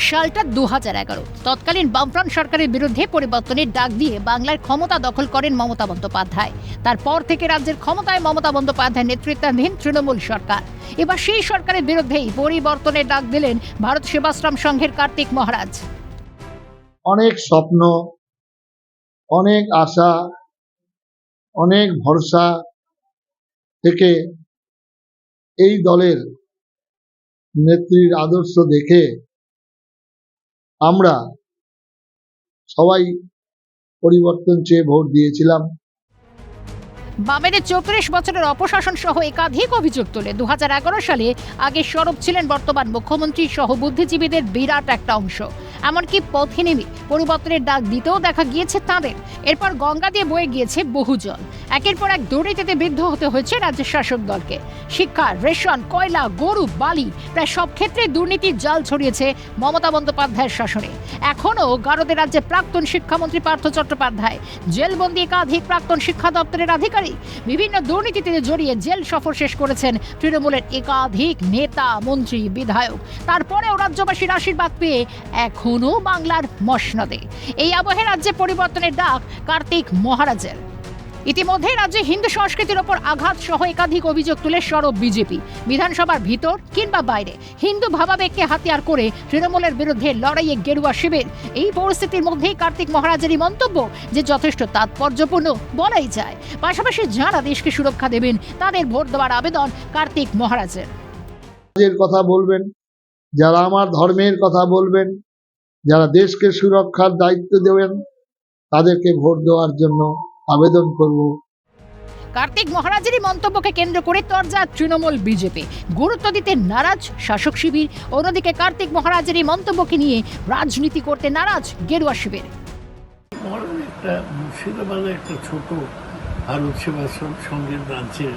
সালটা 2011। তৎকালীন বামফ্রন্ট সরকারের বিরুদ্ধে পরিবর্তনের ডাক দিয়ে বাংলার ক্ষমতা দখল করেন মমতা বন্দ্যোপাধ্যায়। তারপর থেকে রাজ্যের ক্ষমতায় মমতা বন্দ্যোপাধ্যায় নেতৃত্বাধীন তৃণমূল সরকার। এবার সেই সরকারের বিরুদ্ধেই পরিবর্তনের ডাক দিলেন ভারত সেবাশ্রম সংঘের কার্তিক মহারাজ। অনেক স্বপ্ন, অনেক আশা, অনেক ভরসা থেকে এই দলের নেত্রীর আদর্শ দেখে আমরা সবাই পরিবর্তন চেয়ে ভোট দিয়েছিলাম। বামেদের 34 বছরের অপশাসন সহ একাধিক অভিযোগ তোলে 2011 সালে আগে সরব ছিলেন বর্তমান মুখ্যমন্ত্রী সহ বুদ্ধিজীবীদের বিরাট একটা অংশ। এমনকি পথে নেমে পরিবর্তনের ডাক দিতেও দেখা গিয়েছে তাদের। এরপর গঙ্গা দিয়ে বয়ে গিয়েছে বহু জল। একের পর এক দুর্নীতিতে বিদ্ধ হতে হয়েছে রাজ্যের শাসক দলকে। শিক্ষা, রেশন, কয়লা, গরু, বালি, প্রায় সব ক্ষেত্রে দুর্নীতির জাল ছড়িয়েছে মমতা বন্দ্যোপাধ্যায়ের শাসনে। এখনও গারদে রাজ্যের প্রাক্তন শিক্ষামন্ত্রী পার্থ চট্টোপাধ্যায়, জেলবন্দি একাধিক প্রাক্তন শিক্ষা দপ্তরের আধিকারিক, বিভিন্ন দুর্নীতিতে জড়িয়ে জেল সফর শেষ করেছেন তৃণমূলের একাধিক নেতা, মন্ত্রী, বিধায়ক। তারপরেও রাজ্যবাসীর আশীর্বাদ পেয়ে এখনো বাংলার মসনদে। এই আবহে রাজ্যে পরিবর্তনের ডাক কার্তিক মহারাজের। ইতিমধ্যে রাজ্যে হিন্দু সংস্কৃতির ওপর আঘাত সহ একাধিক অভিযোগ তুলে সরব বিজেপি। বিধানসভার ভিতর কিংবা বাইরে হিন্দু ভাবাবেগকে হাতিয়ার করে তৃণমূলের বিরুদ্ধে লড়াইয়ে গেরুয়া শিবির। এই পরিস্থিতির মধ্যেই কার্তিক মহারাজেরই মন্তব্য যে যথেষ্ট তাৎপর্যপূর্ণ বলাই যায়। পাশাপাশি যারা দেশকে সুরক্ষা দেবেন তাদের ভোট দেওয়ার আবেদন কার্তিক মহারাজের। কথা বলবেন, যারা আমার ধর্মের কথা বলবেন, যারা দেশকে সুরক্ষার দায়িত্ব দেবেন তাদেরকে ভোট দেওয়ার জন্য আবেদন করব। কার্তিক মহারাজেরই মন্তব্যকে কেন্দ্র করে তরজা তৃণমূল বিজেপি। গুরুত্ব দিতে নারাজ শাসক শিবির। অন্যদিকে কার্তিক মহারাজেরই মন্তব্যকে নিয়ে রাজনীতি করতে নারাজ গেরুয়া শিবির। একটা মুর্শিদাবাদে একটা ছোট ভারত সেবাশ্রম সংঘের রাজ্যের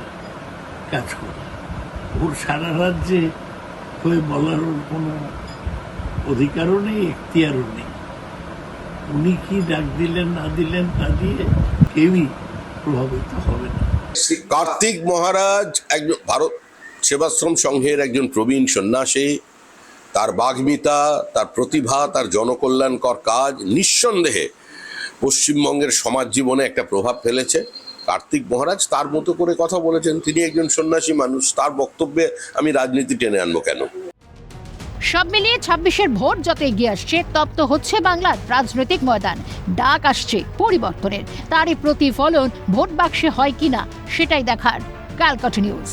কাজ করে, ওর সারা রাজ্যে হয়ে বলার ওর কোনো অধিকারও নেই, এখতিয়ারও নেই। উনি কি ডাক দিলেন না দিলেন তা দিয়ে কেউই প্রভাবিত হবে না। কার্তিক মহারাজ একজন ভারত সেবাশ্রম সংঘের একজন প্রবীণ সন্ন্যাসী। তার বাগ্মিতা, তার প্রতিভা, তার জনকল্যাণকর কাজ নিঃসন্দেহে পশ্চিমবঙ্গের সমাজ জীবনে একটা প্রভাব ফেলেছে। কার্তিক মহারাজ তার মতো করে কথা বলেছেন, তিনি একজন সন্ন্যাসী মানুষ, তার বক্তব্যে আমি রাজনীতি টেনে আনবো কেন? সব মিলিয়ে 26-এর ভোট যত এগিয়ে আসছে তপ্ত হচ্ছে বাংলার রাজনৈতিক ময়দান। ডাক আসছে পরিবর্তনের, তারই প্রতিফলন ভোট বাক্সে হয় কিনা সেটাই দেখার। ক্যালকাটা নিউজ।